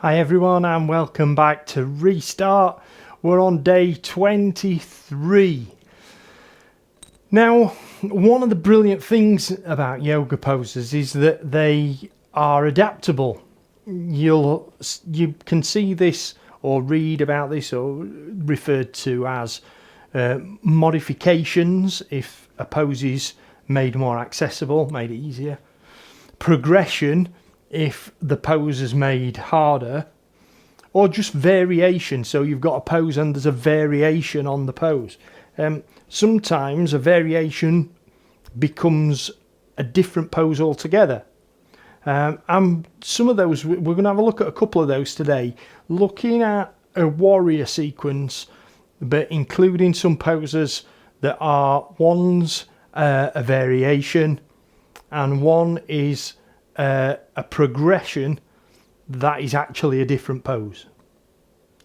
Hi everyone and welcome back to Restart. We're on day 23. Now, one of the brilliant things about yoga poses is that they are adaptable. You can see this or read about this or referred to as modifications if a pose is made more accessible, made easier. Progression if the pose is made harder, or just variation, so you've got a pose and there's a variation on the pose. Sometimes a variation becomes a different pose altogether. And some of those, we're going to have a look at a couple of those today, looking at a warrior sequence, but including some poses that are one's a variation and one is a progression that is actually a different pose.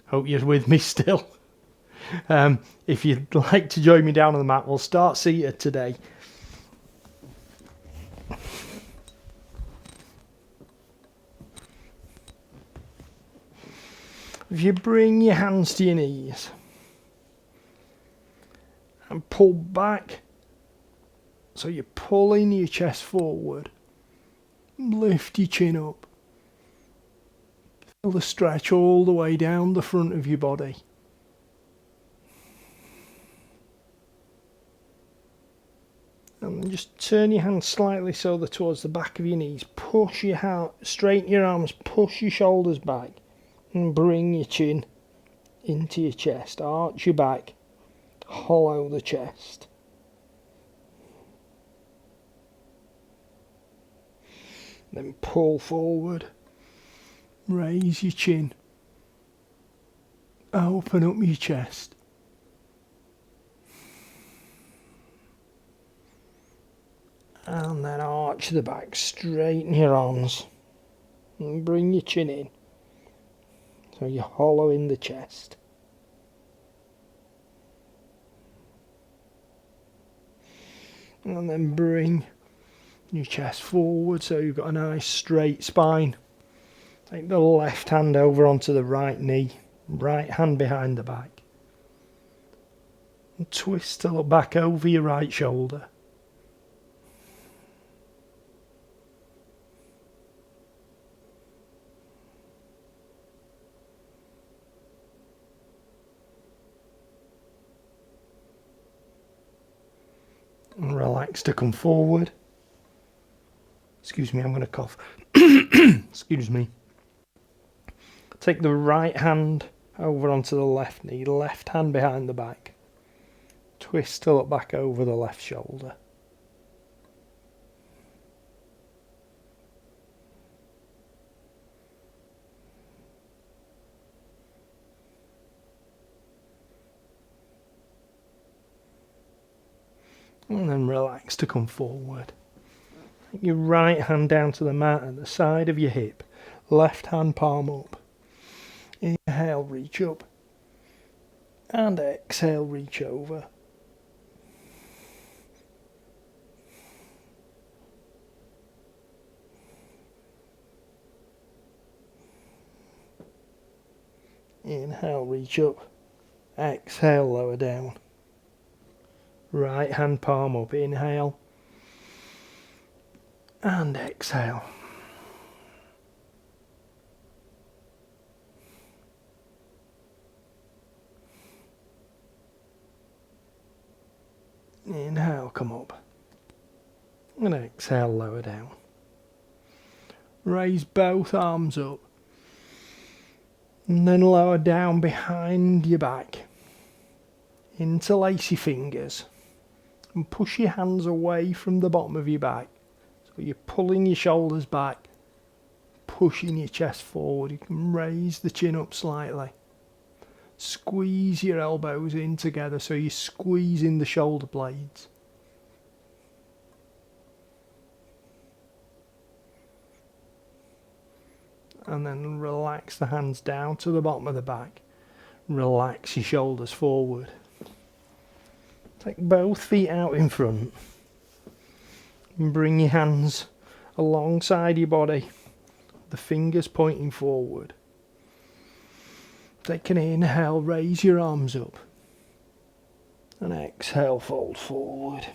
Hope you're with me still. If you'd like to join me down on the mat, we'll start seated today. If you bring your hands to your knees and pull back, so you're pulling your chest forward, lift your chin up, feel the stretch all the way down the front of your body. And then just turn your hands slightly so they're towards the back of your knees. Push your heart, straighten your arms, push your shoulders back and bring your chin into your chest. Arch your back, hollow the chest. Then pull forward, raise your chin, open up your chest. And then arch the back, straighten your arms and bring your chin in. So you're hollowing the chest. And then bring your chest forward so you've got a nice straight spine. Take the left hand over onto the right knee, right hand behind the back. And twist to look back over your right shoulder. And relax to come forward. Excuse me, I'm going to cough. Excuse me. Take the right hand over onto the left knee, left hand behind the back. Twist to look back over the left shoulder. And then relax to come forward. Take your right hand down to the mat at the side of your hip. Left hand palm up. Inhale, reach up. And exhale, reach over. Inhale, reach up. Exhale, lower down. Right hand palm up, inhale and exhale. Inhale, come up and exhale, lower down. Raise both arms up and then lower down behind your back. Interlace your fingers. And push your hands away from the bottom of your back. So you're pulling your shoulders back, pushing your chest forward. You can raise the chin up slightly. Squeeze your elbows in together so you're squeezing the shoulder blades. And then relax the hands down to the bottom of the back. Relax your shoulders forward. Take both feet out in front and bring your hands alongside your body, the fingers pointing forward. Take an inhale, raise your arms up. And exhale, fold forward.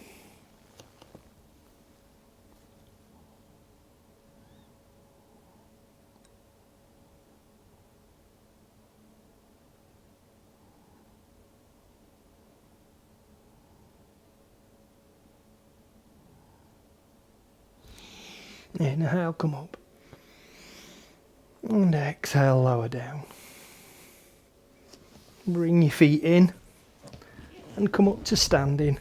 Inhale, come up. And exhale, lower down. Bring your feet in and come up to standing.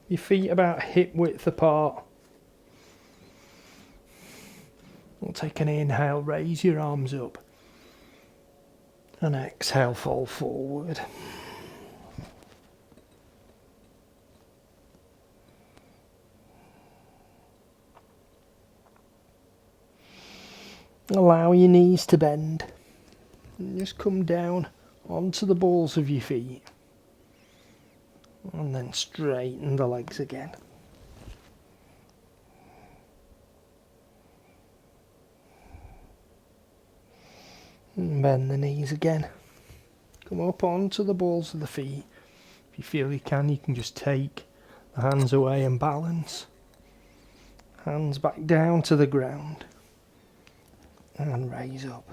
Your feet about hip width apart. We'll take an inhale, raise your arms up. And exhale, fall forward. Allow your knees to bend. And just come down onto the balls of your feet. And then straighten the legs again. And bend the knees again. Come up onto the balls of the feet. If you feel you can just take the hands away and balance. Hands back down to the ground. And raise up.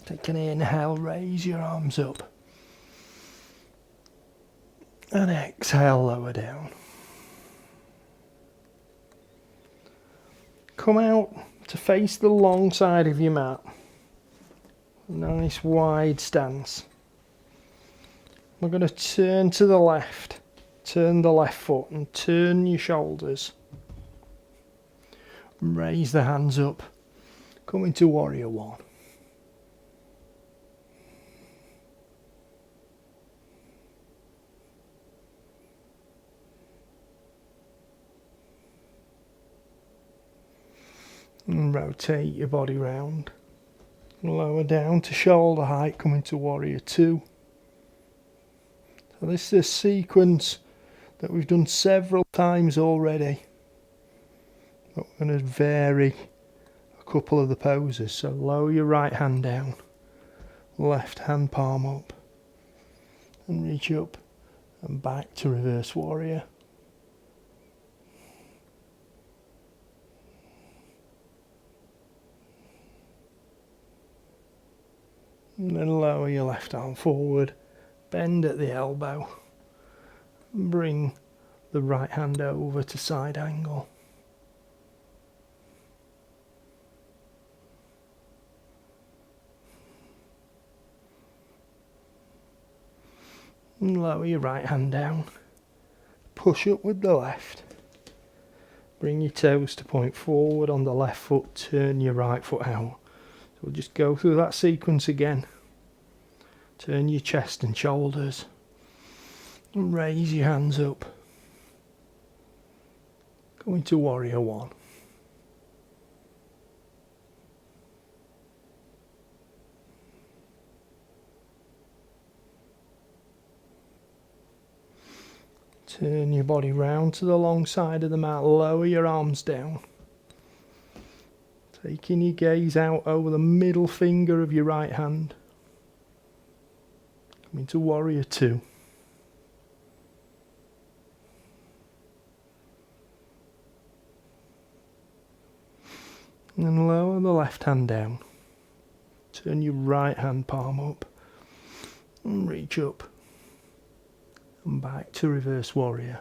Take an inhale, raise your arms up. And exhale, lower down. Come out to face the long side of your mat. Nice wide stance. We're going to turn to the left. Turn the left foot and turn your shoulders. Raise the hands up. Come into warrior one. And rotate your body round. Lower down to shoulder height, come into warrior two. So this is a sequence that we've done several times already. But we're going to vary a couple of the poses. So lower your right hand down. Left hand palm up. And reach up and back to reverse warrior. And then lower your left arm forward, bend at the elbow, bring the right hand over to side angle. And lower your right hand down, push up with the left, bring your toes to point forward on the left foot, turn your right foot out. So we'll just go through that sequence again. Turn your chest and shoulders. And raise your hands up. Go into warrior one. Turn your body round to the long side of the mat. Lower your arms down. Taking your gaze out over the middle finger of your right hand. Come into warrior two. And then lower the left hand down. Turn your right hand palm up. And reach up. And back to reverse warrior.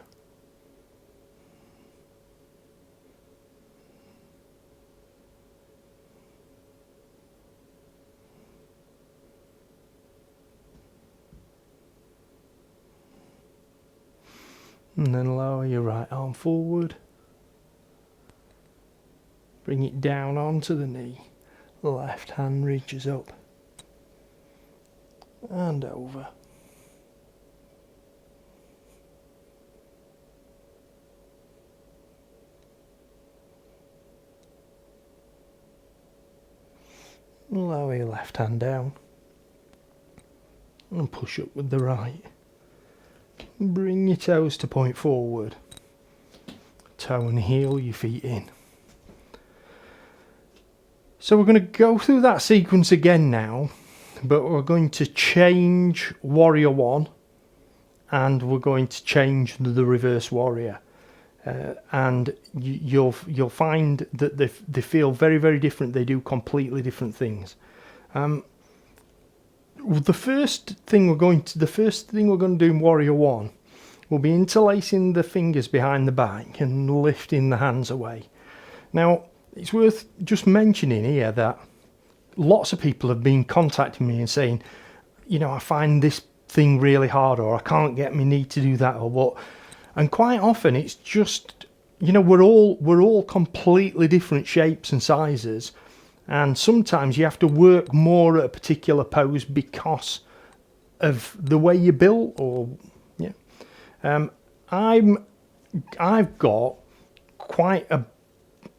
And then lower your right arm forward. Bring it down onto the knee. The left hand reaches up. And over. Lower your left hand down. And push up with the right. Bring your toes to point forward. toe and heel your feet in. So we're going to go through that sequence again now, but we're going to change Warrior 1 and we're going to change the reverse warrior. And you'll find that they feel very, very different. They do completely different things. The first thing we're going to do in Warrior 1 will be interlacing the fingers behind the back and lifting the hands away. Now, it's worth just mentioning here that lots of people have been contacting me and saying, you know, I find this thing really hard, or I can't get my knee to do that, or what. And quite often it's just, you know, we're all completely different shapes and sizes, and sometimes you have to work more at a particular pose because of the way you're built, or yeah. I've got quite a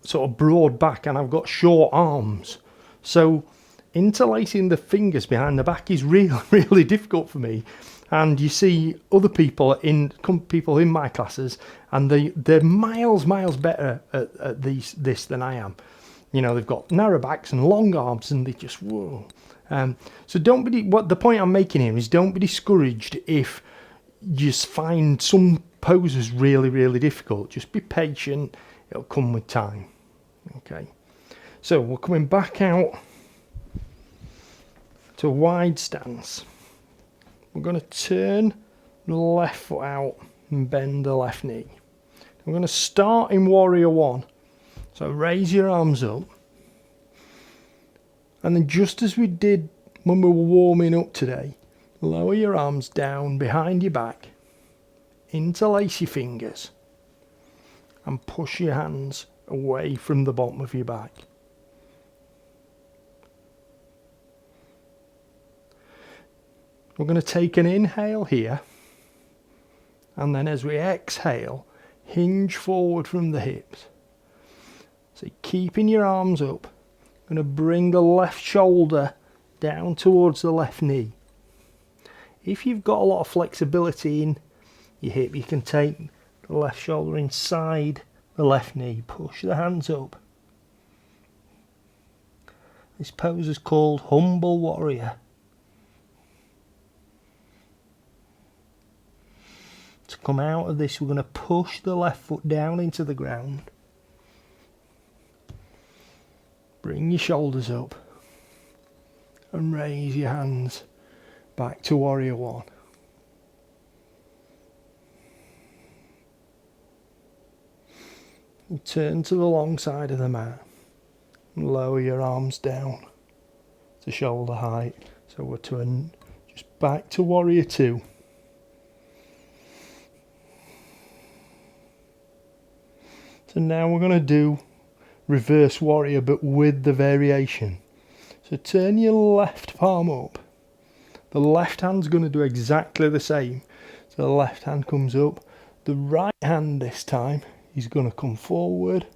sort of broad back and I've got short arms, so interlacing the fingers behind the back is really, really difficult for me. And you see other people in my classes, and they're miles better at this than I am. You know, they've got narrow backs and long arms, and they just whoa. So the point I'm making here is don't be discouraged if you find some poses really, really difficult. Just be patient; it'll come with time. Okay. So we're coming back out to a wide stance. We're going to turn the left foot out and bend the left knee. We're going to start in Warrior 1. So raise your arms up. And then just as we did when we were warming up today, lower your arms down behind your back, interlace your fingers, and push your hands away from the bottom of your back. We're going to take an inhale here, and then as we exhale, hinge forward from the hips. So keeping your arms up, I'm going to bring the left shoulder down towards the left knee. If you've got a lot of flexibility in your hip, you can take the left shoulder inside the left knee, push the hands up. This pose is called Humble Warrior. To come out of this, we're going to push the left foot down into the ground. Bring your shoulders up and raise your hands back to Warrior 1. And turn to the long side of the mat and lower your arms down to shoulder height. So we're turning just back to Warrior 2. So now we're going to do reverse warrior, but with the variation. So turn your left palm up. The left hand's going to do exactly the same. So the left hand comes up. The right hand this time is going to come forward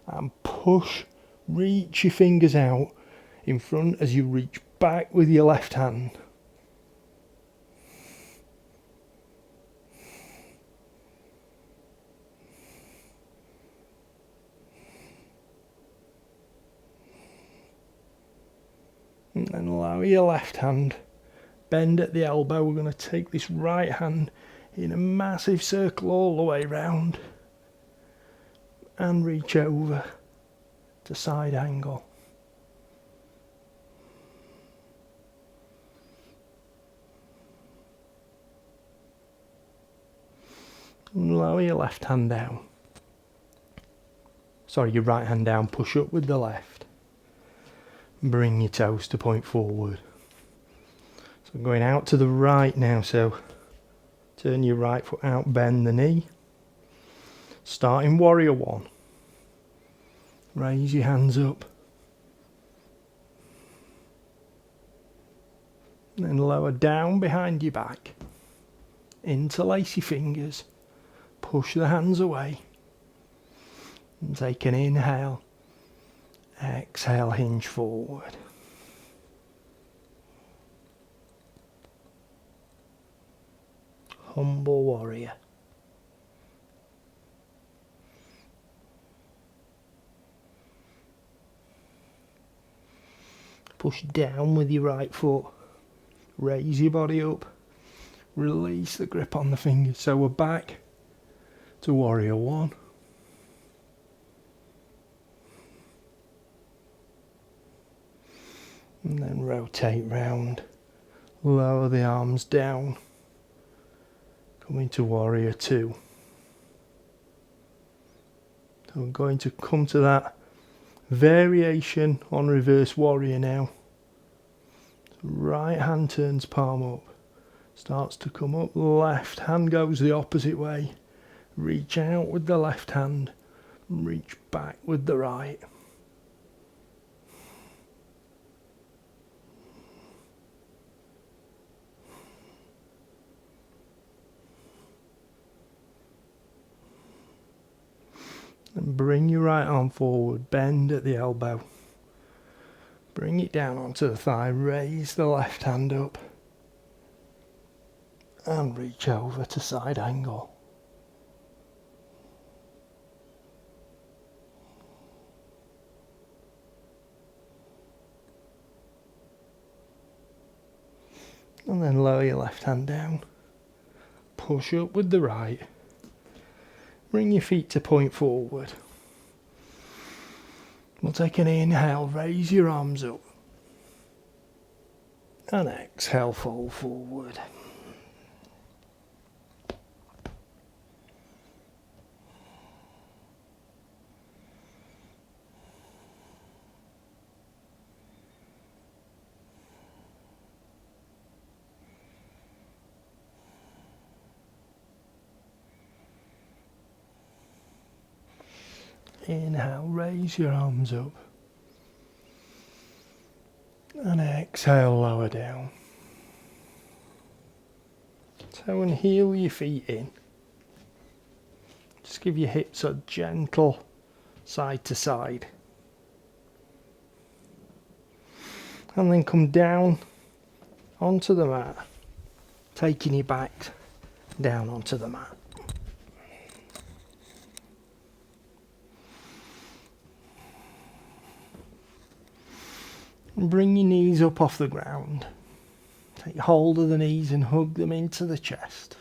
and push, reach your fingers out in front as you reach back with your left hand. And then allow your left hand, bend at the elbow. We're going to take this right hand in a massive circle all the way round and reach over to side angle. And lower your left hand down. Sorry, your right hand down, push up with the left. Bring your toes to point forward. So going out to the right now, so turn your right foot out, bend the knee. Start in Warrior 1. Raise your hands up. Then lower down behind your back. Interlace your fingers. Push the hands away. And take an inhale. Exhale, hinge forward. Humble warrior. Push down with your right foot. Raise your body up. Release the grip on the fingers. So we're back to warrior one. And then rotate round. Lower the arms down. Come into warrior two. So I'm going to come to that variation on reverse warrior now. Right hand turns palm up. Starts to come up. Left hand goes the opposite way. Reach out with the left hand. Reach back with the right. And bring your right arm forward, bend at the elbow. Bring it down onto the thigh, raise the left hand up. And reach over to side angle. And then lower your left hand down. Push up with the right. Bring your feet to point forward. We'll take an inhale, raise your arms up. And exhale, fold forward. Inhale, raise your arms up. And exhale, lower down. So and heel your feet in. Just give your hips a gentle side to side. And then come down onto the mat, taking your back down onto the mat. And bring your knees up off the ground. Take hold of the knees and hug them into the chest.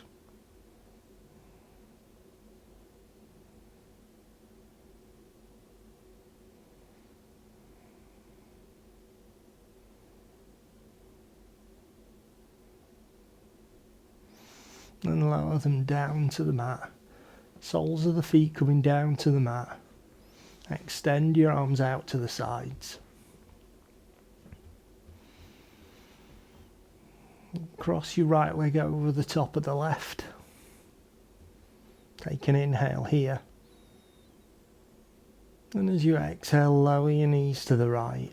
And lower them down to the mat. Soles of the feet coming down to the mat. Extend your arms out to the sides. Cross your right leg over the top of the left. Take an inhale here. And as you exhale, lower your knees to the right.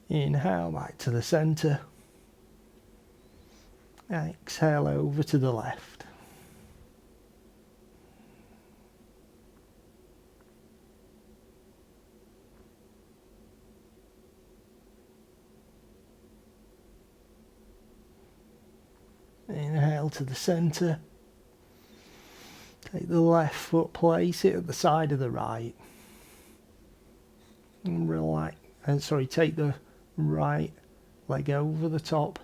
Inhale back to the centre. Exhale over to the left. Inhale to the centre. Take the left foot, place it at the side of the right. And relax. Take the right leg over the top.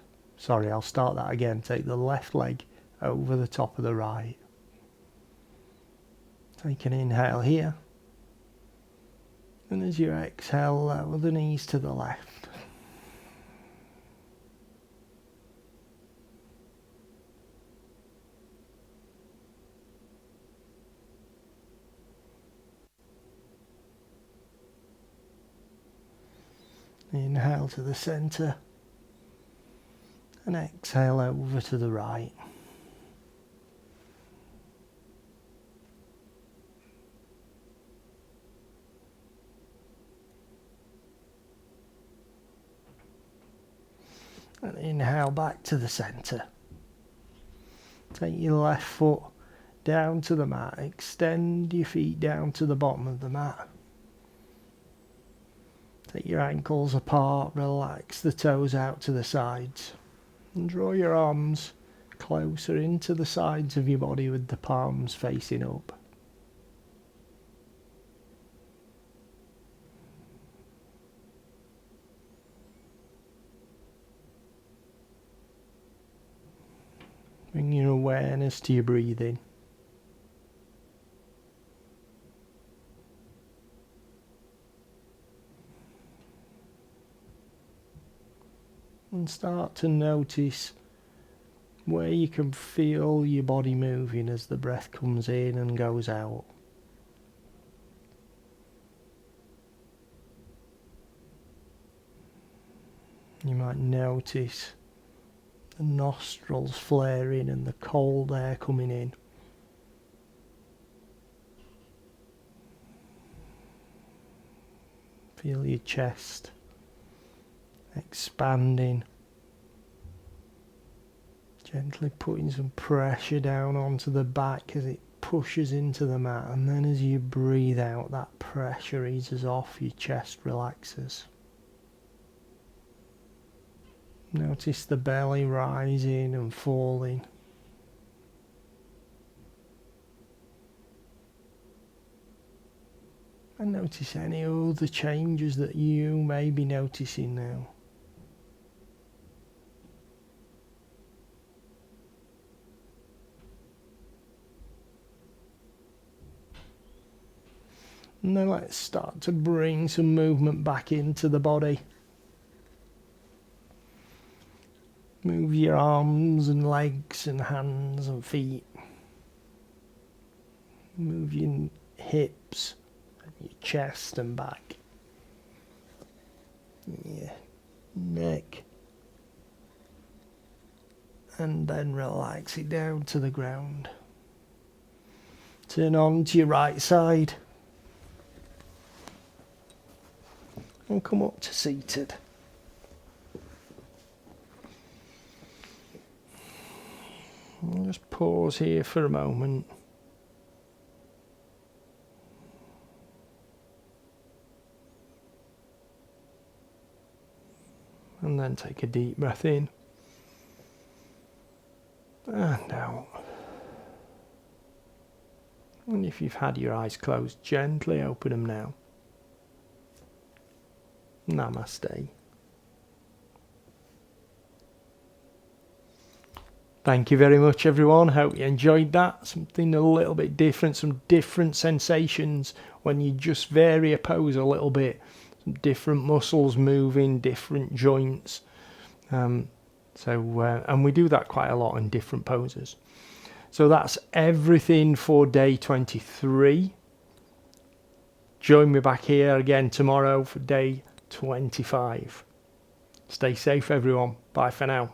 I'll start that again. Take the left leg over the top of the right. Take an inhale here. And as you exhale, lower the knees to the left. Inhale to the centre and exhale over to the right. And inhale back to the centre. Take your left foot down to the mat. Extend your feet down to the bottom of the mat. Take your ankles apart, relax the toes out to the sides. And draw your arms closer into the sides of your body with the palms facing up. Bring your awareness to your breathing. And start to notice where you can feel your body moving as the breath comes in and goes out. You might notice the nostrils flaring and the cold air coming in. Feel your chest expanding, gently putting some pressure down onto the back as it pushes into the mat, and then as you breathe out, that pressure eases off, your chest relaxes. Notice the belly rising and falling. And notice any other changes that you may be noticing now. And then let's start to bring some movement back into the body. Move your arms and legs and hands and feet. Move your hips and your chest and back. Your neck. And then relax it down to the ground. Turn on to your right side. And come up to seated. I'll just pause here for a moment. And then take a deep breath in. And out. And if you've had your eyes closed, gently open them now. Namaste. Thank you very much, everyone. Hope you enjoyed that. Something a little bit different, some different sensations when you just vary a pose a little bit. Some different muscles moving, different joints. And we do that quite a lot in different poses. So that's everything for day 23. Join me back here again tomorrow for day 25. Stay safe, everyone. Bye for now.